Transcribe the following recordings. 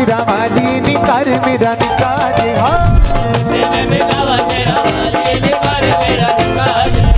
मेरा माली निकार मेरा निकार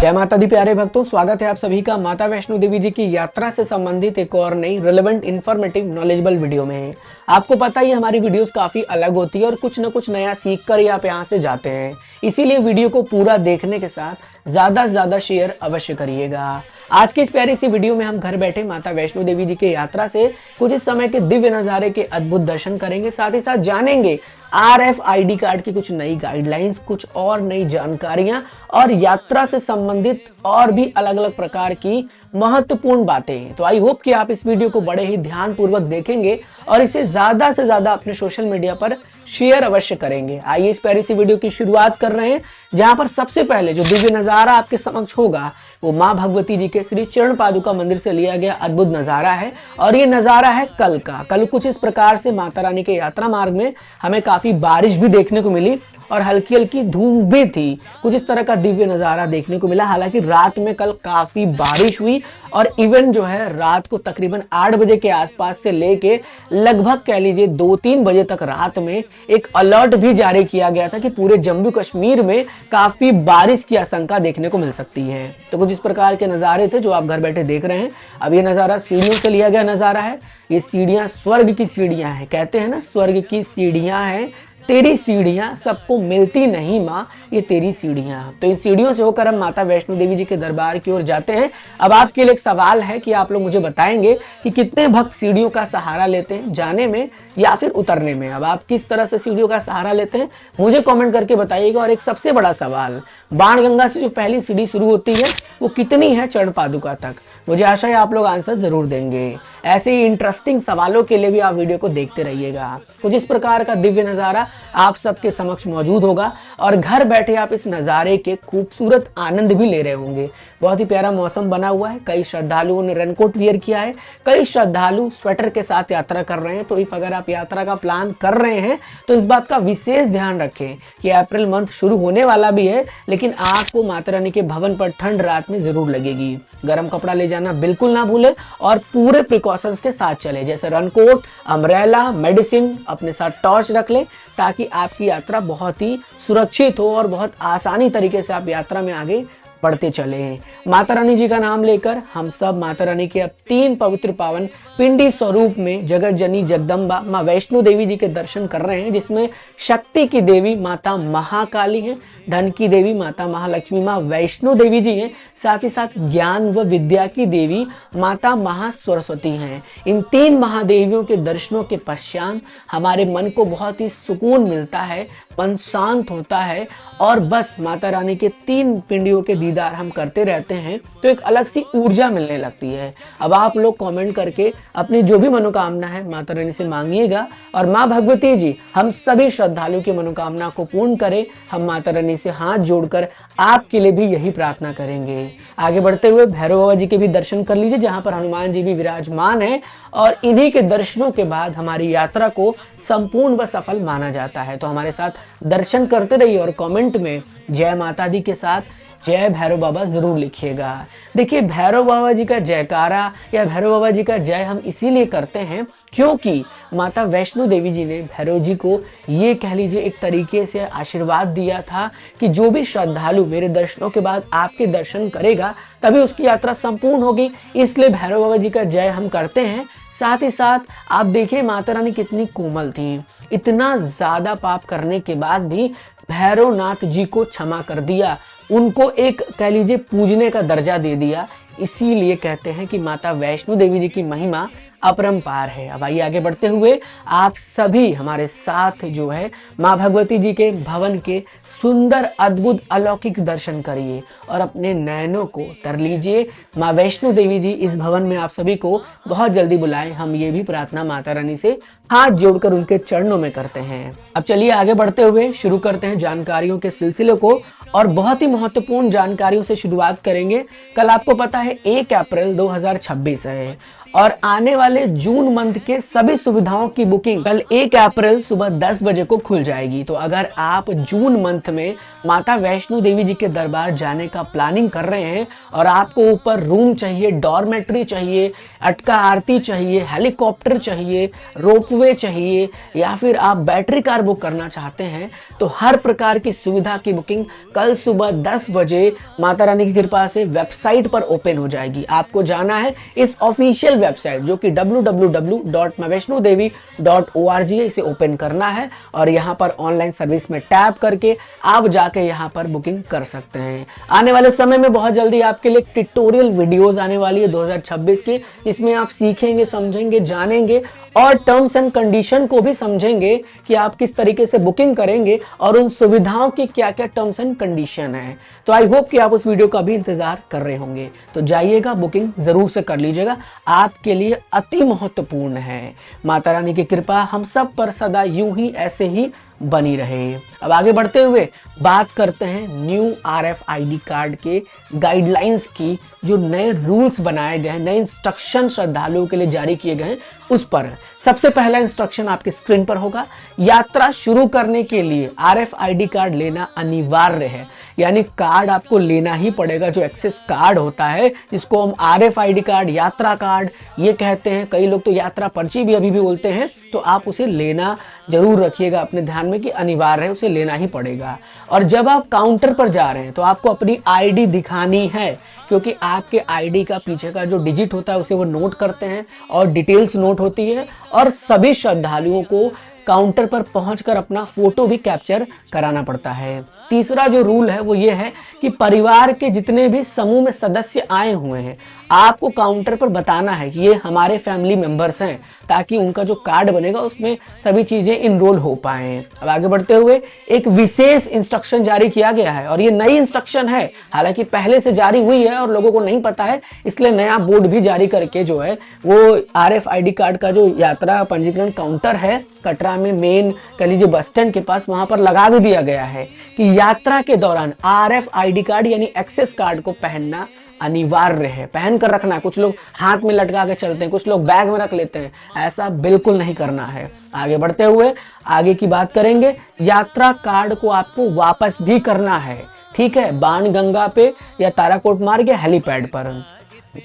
जय माता दी प्यारे भक्तों, स्वागत है आप सभी का माता वैष्णो देवी जी की यात्रा से संबंधित एक और नई रिलेवेंट इन्फॉर्मेटिव नॉलेजेबल वीडियो में। आपको पता ही हमारी वीडियोस काफी अलग होती है और कुछ न कुछ नया सीख कर ही आप यहाँ से जाते हैं। इसीलिए वीडियो को पूरा देखने के साथ ज्यादा से ज्यादा शेयर अवश्य करिएगा। आज की इस प्यारी सी वीडियो में हम घर बैठे माता वैष्णो देवी जी की यात्रा से कुछ इस समय के दिव्य नजारे के अद्भुत दर्शन करेंगे, साथ ही साथ जानेंगे RFID कार्ड की कुछ नई गाइडलाइंस, कुछ और नई जानकारियां और यात्रा से संबंधित और भी अलग अलग प्रकार की महत्वपूर्ण बातें। तो आई होप कि आप इस वीडियो को बड़े ही ध्यानपूर्वक देखेंगे और इसे ज्यादा से ज्यादा अपने सोशल मीडिया पर शेयर अवश्य करेंगे। आइए इस प्यारी सी वीडियो की शुरुआत कर रहे हैं, जहां पर सबसे पहले जो दिव्य नजारा आपके समक्ष होगा वो माँ भगवती जी के श्री चरण पादुका मंदिर से लिया गया अद्भुत नजारा है। और ये नजारा है कल का। कल कुछ इस प्रकार से माता रानी के यात्रा मार्ग में हमें काफी बारिश भी देखने को मिली और हल्की हल्की धूप भी थी। कुछ इस तरह का दिव्य नजारा देखने को मिला। हालांकि रात में कल काफी बारिश हुई और इवेंट जो है रात को तकरीबन 8 बजे के आसपास से लेके लगभग कह लीजिए 2-3 बजे तक रात में एक अलर्ट भी जारी किया गया था कि पूरे जम्मू कश्मीर में काफी बारिश की आशंका देखने को मिल सकती है। तो कुछ इस प्रकार के नजारे थे जो आप घर बैठे देख रहे हैं। अब ये नजारा सीढ़ियों से लिया गया नजारा है। ये सीढ़ियां स्वर्ग की सीढ़ियां हैं। कहते हैं ना, स्वर्ग की सीढ़ियां हैं तेरी सीढ़ियां, सबको मिलती नहीं माँ ये तेरी सीढ़ियां। तो इन सीढ़ियों से होकर हम माता वैष्णो देवी जी के दरबार की ओर जाते हैं। अब आपके लिए एक सवाल है कि आप लोग मुझे बताएंगे कि कितने भक्त सीढ़ियों का सहारा लेते हैं जाने में या फिर उतरने में। अब आप किस तरह से सीढ़ियों का सहारा लेते हैं मुझे कमेंट करके बताइएगा। और एक सबसे बड़ा सवाल, बाणगंगा से जो पहली सीढ़ी शुरू होती है वो कितनी है चरण पादुका तक? मुझे आशा है आप लोग आंसर जरूर देंगे। ऐसे ही इंटरेस्टिंग सवालों के लिए भी आप वीडियो को देखते रहिएगा। कुछ इस प्रकार का दिव्य नजारा आप सबके समक्ष मौजूद होगा और घर बैठे आप इस नज़ारे के खूबसूरत आनंद भी ले रहे होंगे। बहुत ही प्यारा मौसम बना हुआ है। कई श्रद्धालुओं ने रेनकोट वियर किया है, कई श्रद्धालु स्वेटर के साथ यात्रा कर रहे हैं। तो इफ अगर आप यात्रा का प्लान कर रहे हैं तो इस बात का विशेष ध्यान रखें कि अप्रैल मंथ शुरू होने वाला भी है, लेकिन आपको माता रानी के भवन पर ठंड रात में जरूर लगेगी। गर्म कपड़ा ले जाना बिल्कुल ना भूले और पूरे प्रिकॉशंस के साथ चले, जैसे रेनकोट, अम्ब्रेला, मेडिसिन, अपने साथ टॉर्च रख लें ताकि आपकी यात्रा बहुत ही सुरक्षित हो और बहुत आसानी तरीके से आप यात्रा में आगे बढ़ते चले। माता रानी जी का नाम लेकर हम सब माता रानी के अब 3 पवित्र पावन पिंडी स्वरूप में जगत जननी जगदम्बा माँ वैष्णो देवी जी के दर्शन कर रहे हैं, जिसमें शक्ति की देवी माता महाकाली है, धन की देवी माता महालक्ष्मी माँ वैष्णो देवी जी हैं, साथ ही साथ ज्ञान व विद्या की देवी माता महासरस्वती हैं। इन 3 महादेवियों के दर्शनों के पश्चात हमारे मन को बहुत ही सुकून मिलता है, मन शांत होता है और बस माता रानी के 3 पिंडियों के दीदार हम करते रहते हैं तो एक अलग सी ऊर्जा मिलने लगती है। अब आप लोग कमेंट करके अपनी जो भी मनोकामना है माता रानी से मांगिएगा और माँ भगवती जी हम सभी श्रद्धालुओं की मनोकामना को पूर्ण करें। हम माता रानी से हाथ जोड़कर आपके लिए भी यही प्रार्थना करेंगे। आगे बढ़ते हुए भैरव बाबा जी के भी दर्शन कर लीजिए, जहां पर हनुमान जी भी विराजमान है और इन्हीं के दर्शनों के बाद हमारी यात्रा को संपूर्ण व सफल माना जाता है। तो हमारे साथ दर्शन करते रहिए और कमेंट में जय माता दी के साथ जय भैरव बाबा जरूर लिखिएगा। देखिए, भैरव बाबा जी का जयकारा या भैरव बाबा जी का जय हम इसीलिए करते हैं क्योंकि माता वैष्णो देवी जी ने भैरव जी को ये कह लीजिए एक तरीके से आशीर्वाद दिया था कि जो भी श्रद्धालु मेरे दर्शनों के बाद आपके दर्शन करेगा तभी उसकी यात्रा संपूर्ण होगी। इसलिए भैरव बाबा जी का जय हम करते हैं। साथ ही साथ आप देखिए माता रानी कितनी कोमल थी, इतना ज्यादा पाप करने के बाद भी भैरवनाथ जी को क्षमा कर दिया, उनको एक कह लीजिए पूजने का दर्जा दे दिया। इसीलिए कहते हैं कि माता वैष्णो देवी जी की महिमा अपरंपार है। अब आइए आगे बढ़ते हुए आप सभी हमारे साथ जो है माँ भगवती जी के भवन के सुंदर अद्भुत अलौकिक दर्शन करिए और अपने नयनों को तर लीजिए। माँ वैष्णो देवी जी इस भवन में आप सभी को बहुत जल्दी बुलाएं, हम ये भी प्रार्थना माता रानी से हाथ जोड़कर उनके चरणों में करते हैं। अब चलिए आगे बढ़ते हुए शुरू करते हैं जानकारियों के सिलसिले को और बहुत ही महत्वपूर्ण जानकारियों से शुरुआत करेंगे। कल आपको पता है 1 अप्रैल 2026 है और आने वाले जून मंथ के सभी सुविधाओं की बुकिंग कल 1 अप्रैल सुबह 10 बजे को खुल जाएगी। तो अगर आप जून मंथ में माता वैष्णो देवी जी के दरबार जाने का प्लानिंग कर रहे हैं और आपको ऊपर रूम चाहिए, डॉर्मेट्री चाहिए, अटका आरती चाहिए, हेलीकॉप्टर चाहिए, रोपवे चाहिए या फिर आप बैटरी कार बुक करना चाहते हैं, तो हर प्रकार की सुविधा की बुकिंग कल सुबह 10 बजे माता रानी की कृपा से वेबसाइट पर ओपन हो जाएगी। आपको जाना है इस ऑफिशियल वेबसाइट जो कि www.maivishnodevi.org है, इसे ओपन करना है और यहाँ पर ऑनलाइन सर्विस में टैप करके आप जाके यहाँ पर बुकिंग कर सकते हैं। आने वाले समय में बहुत जल्दी आपके लिए ट्यूटोरियल वीडियोस आने वाली है 2026 की, जिसमें आप सीखेंगे, समझेंगे, जानेंगे और टर्म्स एंड कंडीशन को भी समझेंगे कि आप किस तरीके से बुकिंग करेंगे और उन सुविधाओं की क्या क्या टर्म्स एंड कंडीशन है। तो आई होप कि आप उस वीडियो का भी इंतजार कर रहे होंगे। तो जाइएगा, बुकिंग जरूर से कर लीजिएगा, आपके लिए अति महत्वपूर्ण है। माता रानी की कृपा हम सब पर सदा यूं ही ऐसे ही बनी रहे। अब आगे बढ़ते हुए बात करते हैं न्यू RFID कार्ड के गाइडलाइंस की, जो नए रूल्स बनाए गए हैं, नए इंस्ट्रक्शन श्रद्धालुओं के लिए जारी किए गए हैं उस पर। सबसे पहला इंस्ट्रक्शन आपकी स्क्रीन पर होगा। यात्रा शुरू करने के लिए RFID कार्ड लेना अनिवार्य है, यानी कार्ड आपको लेना ही पड़ेगा। जो एक्सेस कार्ड होता है जिसको हम RFID कार्ड, यात्रा कार्ड ये कहते हैं, कई लोग तो यात्रा पर्ची भी अभी भी बोलते हैं, तो आप उसे लेना जरूर रखिएगा अपने ध्यान में कि अनिवार्य है, उसे लेना ही पड़ेगा। और जब आप काउंटर पर जा रहे हैं तो आपको अपनी ID दिखानी है, क्योंकि आपके ID का पीछे का जो डिजिट होता है उसे वो नोट करते हैं और डिटेल्स नोट होती है। और सभी श्रद्धालुओं को काउंटर पर पहुंचकर अपना फोटो भी कैप्चर कराना पड़ता है। तीसरा जो रूल है वो ये है कि परिवार के जितने भी समूह में सदस्य आए हुए हैं, आपको काउंटर पर बताना है कि ये हमारे फैमिली मेंबर्स हैं, ताकि उनका जो कार्ड बनेगा उसमें सभी चीजें इनरोल हो पाए। अब आगे बढ़ते हुए एक विशेष इंस्ट्रक्शन जारी किया गया है और ये नई इंस्ट्रक्शन है, हालांकि पहले से जारी हुई है और लोगों को नहीं पता है, इसलिए नया बोर्ड भी जारी करके जो है वो RFID कार्ड का जो यात्रा पंजीकरण काउंटर है कटरा में मेन कह लीजिए बस स्टैंड के पास, वहां पर लगा भी दिया गया है कि यात्रा के दौरान RFID कार्ड यानी एक्सेस कार्ड को पहनना अनिवार्य है, पहन कर रखना। कुछ लोग हाथ में लटका के चलते हैं, कुछ लोग बैग में रख लेते हैं, ऐसा बिल्कुल नहीं करना है। आगे बढ़ते हुए आगे की बात करेंगे। यात्रा कार्ड को आपको वापस भी करना है, ठीक है, बाणगंगा पे या ताराकोट मार्ग या हेलीपैड पर,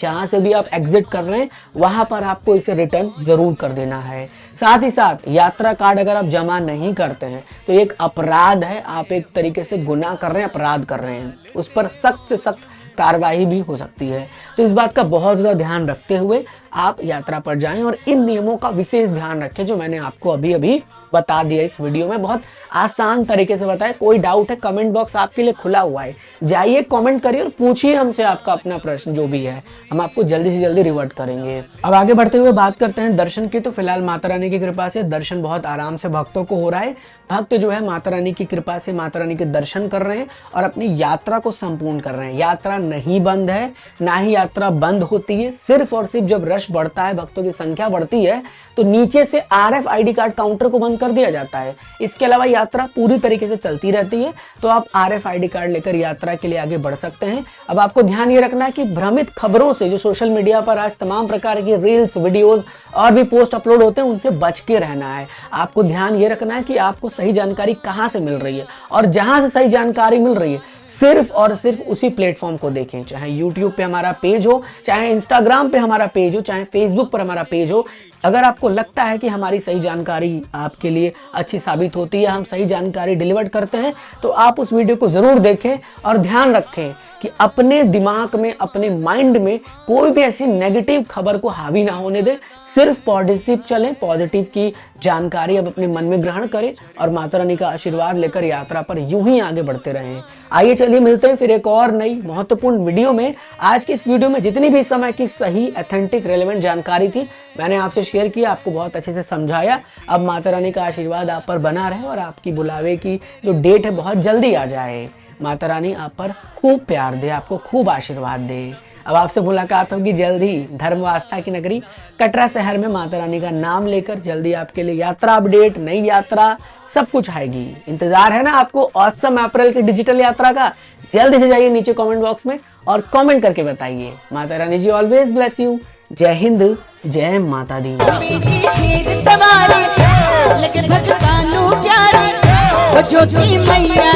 जहां से भी आप एग्जिट कर रहे हैं वहां पर आपको इसे रिटर्न जरूर कर देना है। साथ ही साथ यात्रा कार्ड अगर आप जमा नहीं करते हैं तो एक अपराध है, आप एक तरीके से गुनाह कर रहे हैं, अपराध कर रहे हैं, उस पर सख्त से सख्त कार्रवाई भी हो सकती है। तो इस बात का बहुत ज़्यादा ध्यान रखते हुए आप यात्रा पर जाएं और इन नियमों का विशेष ध्यान रखें जो मैंने आपको अभी अभी बता दिया इस वीडियो में, बहुत आसान तरीके से बताया। कोई डाउट है, कमेंट बॉक्स आपके लिए खुला हुआ है, जाइए कमेंट करिए और पूछिए हमसे आपका अपना प्रश्न जो भी है, हम आपको जल्दी से जल्दी रिवर्ट करेंगे। अब आगे बढ़ते हुए बात करते हैं दर्शन की। तो फिलहाल माता रानी की कृपा से दर्शन बहुत आराम से भक्तों को हो रहा है। भक्त जो है माता रानी की कृपा से माता रानी के दर्शन कर रहे हैं और अपनी यात्रा को संपूर्ण कर रहे हैं। यात्रा नहीं बंद है, ना ही यात्रा बंद होती है, सिर्फ और सिर्फ जब रश बढ़ता है, भक्तों की संख्या बढ़ती है, तो नीचे से RFID कार्ड काउंटर को बंद कर दिया जाता है। इसके अलावा यात्रा पूरी तरीके से चलती रहती है, तो आप RFID कार्ड लेकर यात्रा के लिए आगे बढ़ सकते हैं। अब आपको ध्यान ये रखना है कि भ्रमित खबरों से, जो सोशल मीडिया पर आज तमाम प्रकार की रील्स, वीडियोस और भी पोस्ट अपलोड होते हैं, उनसे बच के रहना है। आपको ध्यान ये रखना है कि आपको सही जानकारी कहां से मिल रही है, और जहां से सही जानकारी मिल रही है सिर्फ और सिर्फ उसी प्लेटफॉर्म को देखें, चाहे YouTube पे हमारा पेज हो, चाहे Instagram पे हमारा पेज हो, चाहे Facebook पर हमारा पेज हो। अगर आपको लगता है कि हमारी सही जानकारी आपके लिए अच्छी साबित होती है, हम सही जानकारी डिलीवर करते हैं, तो आप उस वीडियो को जरूर देखें और ध्यान रखें कि अपने दिमाग में, अपने माइंड में कोई भी ऐसी नेगेटिव खबर को हावी ना होने दें। सिर्फ पॉजिटिव चलें, पॉजिटिव की जानकारी अब अपने मन में ग्रहण करें और माता रानी का आशीर्वाद लेकर यात्रा पर यूं ही आगे बढ़ते रहें। आइए चलिए मिलते हैं फिर एक और नई महत्वपूर्ण वीडियो में। आज की इस वीडियो में जितनी भी समय की सही, ऑथेंटिक, रेलेवेंट जानकारी थी मैंने आपसे शेयर की, आपको बहुत अच्छे से समझाया। अब माता रानी का आशीर्वाद आप पर बना रहे और आपकी बुलावे की जो डेट है बहुत जल्दी आ जाए। माता रानी आप पर खूब प्यार दे, आपको खूब आशीर्वाद दे। अब आपसे मुलाकात होगी जल्दी धर्म व आस्था की नगरी कटरा शहर में माता रानी का नाम लेकर। जल्दी आपके लिए यात्रा अपडेट, नई यात्रा सब कुछ आएगी। इंतजार है ना आपको ऑसम अप्रैल की डिजिटल यात्रा का? जल्दी से जाइए नीचे कमेंट बॉक्स में और कमेंट करके बताइए। माता रानी जी ऑलवेज ब्लेस यू। जय हिंद, जय माता दी। शेर सवारी लगे भगतानू प्यारी, वो ज्योति मैया